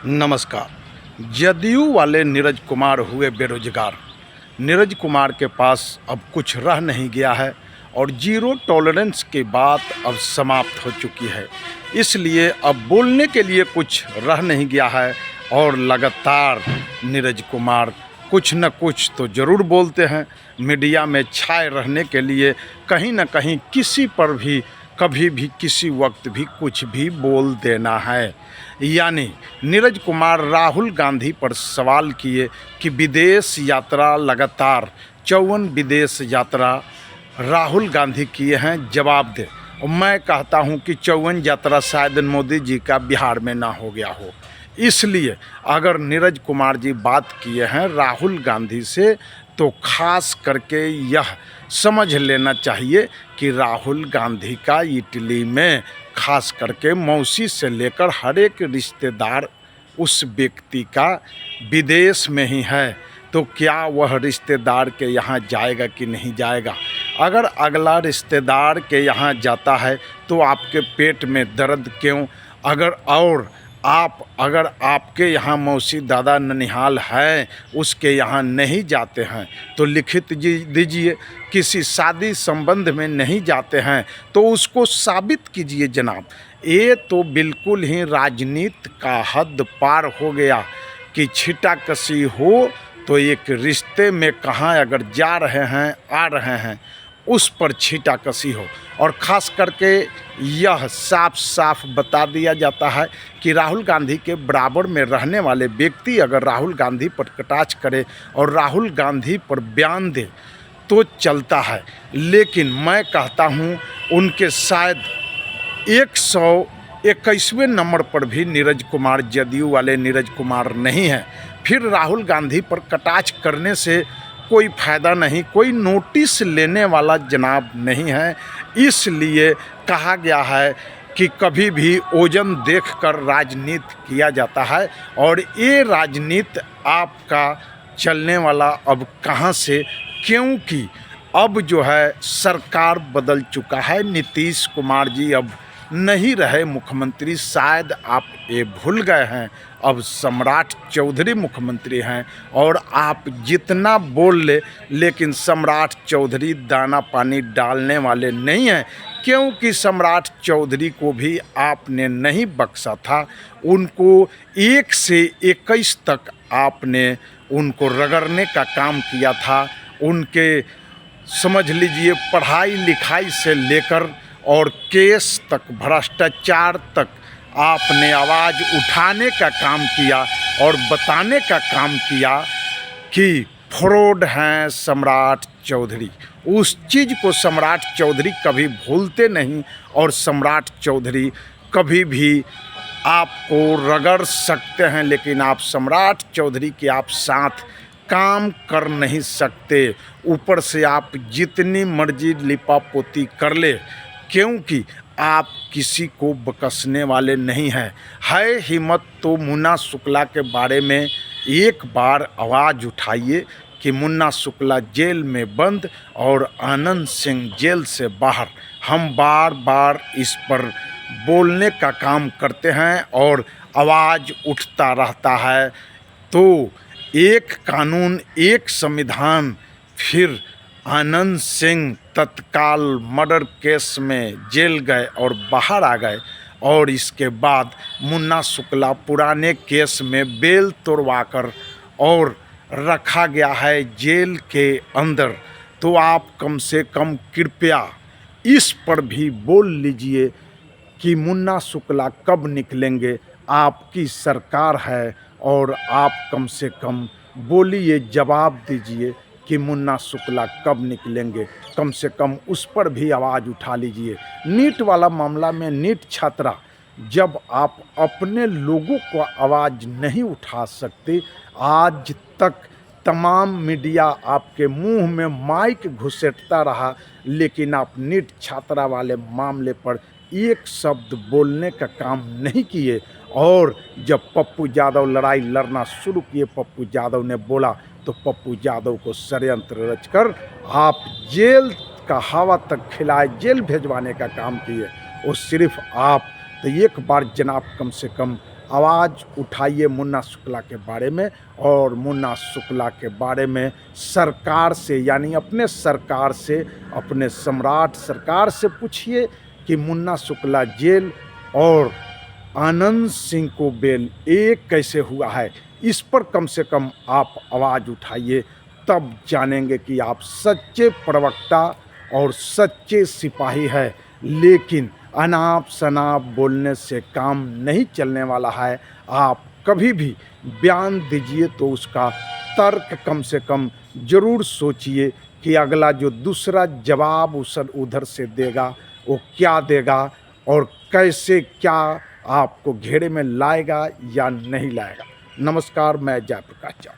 नमस्कार। जदयू वाले नीरज कुमार हुए बेरोजगार। नीरज कुमार के पास अब कुछ रह नहीं गया है और जीरो टॉलरेंस की बात अब समाप्त हो चुकी है। इसलिए अब बोलने के लिए कुछ रह नहीं गया है और लगातार नीरज कुमार कुछ न कुछ तो ज़रूर बोलते हैं। मीडिया में छाए रहने के लिए कहीं न कहीं किसी पर भी कभी भी किसी वक्त भी कुछ भी बोल देना है। यानी नीरज कुमार राहुल गांधी पर सवाल किए कि विदेश यात्रा लगातार 54 विदेश यात्रा राहुल गांधी किए हैं, जवाब दे। और मैं कहता हूं कि 54 यात्रा शायद मोदी जी का बिहार में ना हो गया हो। इसलिए अगर नीरज कुमार जी बात किए हैं राहुल गांधी से तो खास करके यह समझ लेना चाहिए कि राहुल गांधी का इटली में खास करके मौसी से लेकर हर एक रिश्तेदार उस व्यक्ति का विदेश में ही है। तो क्या वह रिश्तेदार के यहाँ जाएगा कि नहीं जाएगा? अगर अगला रिश्तेदार के यहाँ जाता है तो आपके पेट में दर्द क्यों? अगर आपके यहाँ मौसी दादा ननिहाल है उसके यहाँ नहीं जाते हैं तो लिखित दीजिए। किसी शादी संबंध में नहीं जाते हैं तो उसको साबित कीजिए जनाब। ये तो बिल्कुल ही राजनीति का हद पार हो गया कि छिटाकशी हो तो एक रिश्ते में कहाँ अगर जा रहे हैं आ रहे हैं उस पर छीटाकशी हो। और ख़ास करके यह साफ साफ बता दिया जाता है कि राहुल गांधी के बराबर में रहने वाले व्यक्ति अगर राहुल गांधी पर कटाक्ष करे और राहुल गांधी पर बयान दे तो चलता है। लेकिन मैं कहता हूँ उनके शायद 121वें नंबर पर भी नीरज कुमार जदयू वाले नीरज कुमार नहीं है। फिर राहुल गांधी पर कटाक्ष करने से कोई फ़ायदा नहीं, कोई नोटिस लेने वाला जनाब नहीं है। इसलिए कहा गया है कि कभी भी ओजन देखकर राजनीति किया जाता है और ये राजनीति आपका चलने वाला अब कहाँ से, क्योंकि अब जो है सरकार बदल चुका है। नीतीश कुमार जी अब नहीं रहे मुख्यमंत्री, शायद आप ये भूल गए हैं अब सम्राट चौधरी मुख्यमंत्री हैं। और आप जितना बोल ले लेकिन सम्राट चौधरी दाना पानी डालने वाले नहीं हैं, क्योंकि सम्राट चौधरी को भी आपने नहीं बख्शा था। उनको 1 से 21 तक आपने उनको रगड़ने का काम किया था। उनके समझ लीजिए पढ़ाई लिखाई से लेकर और केस तक, भ्रष्टाचार तक आपने आवाज़ उठाने का काम किया और बताने का काम किया कि फ्रॉड हैं सम्राट चौधरी। उस चीज़ को सम्राट चौधरी कभी भूलते नहीं और सम्राट चौधरी कभी भी आपको रगड़ सकते हैं लेकिन आप सम्राट चौधरी के आप साथ काम कर नहीं सकते। ऊपर से आप जितनी मर्जी लिपापोती कर ले, क्योंकि आप किसी को बकसने वाले नहीं हैं। है हिम्मत तो मुन्ना शुक्ला के बारे में एक बार आवाज़ उठाइए कि मुन्ना शुक्ला जेल में बंद और आनंद सिंह जेल से बाहर। हम बार बार इस पर बोलने का काम करते हैं और आवाज़ उठता रहता है। तो एक कानून एक संविधान, फिर आनंद सिंह तत्काल मर्डर केस में जेल गए और बाहर आ गए और इसके बाद मुन्ना शुक्ला पुराने केस में बेल तोड़वाकर और रखा गया है जेल के अंदर। तो आप कम से कम कृपया इस पर भी बोल लीजिए कि मुन्ना शुक्ला कब निकलेंगे। आपकी सरकार है और आप कम से कम बोलिए, जवाब दीजिए कि मुन्ना शुक्ला कब निकलेंगे। कम से कम उस पर भी आवाज़ उठा लीजिए। नीट वाला मामला में नीट छात्रा, जब आप अपने लोगों को आवाज़ नहीं उठा सकते, आज तक तमाम मीडिया आपके मुंह में माइक घुसेटता रहा लेकिन आप नीट छात्रा वाले मामले पर एक शब्द बोलने का काम नहीं किए। और जब पप्पू यादव लड़ाई लड़ना शुरू किए, पप्पू यादव ने बोला तो पप्पू यादव को षड्यंत्र रचकर आप जेल का हवा तक खिलाए, जेल भेजवाने का काम किए। और सिर्फ आप तो एक बार जनाब कम से कम आवाज़ उठाइए मुन्ना शुक्ला के बारे में, और मुन्ना शुक्ला के बारे में सरकार से, यानी अपने सरकार से, अपने सम्राट सरकार से पूछिए कि मुन्ना शुक्ला जेल और आनंद सिंह को बेल एक कैसे हुआ है। इस पर कम से कम आप आवाज़ उठाइए, तब जानेंगे कि आप सच्चे प्रवक्ता और सच्चे सिपाही हैं। लेकिन अनाप शनाप बोलने से काम नहीं चलने वाला है। आप कभी भी बयान दीजिए तो उसका तर्क कम से कम ज़रूर सोचिए कि अगला जो दूसरा जवाब उधर से देगा वो क्या देगा और कैसे, क्या आपको घेरे में लाएगा या नहीं लाएगा। नमस्कार, मैं जयप्रकाश।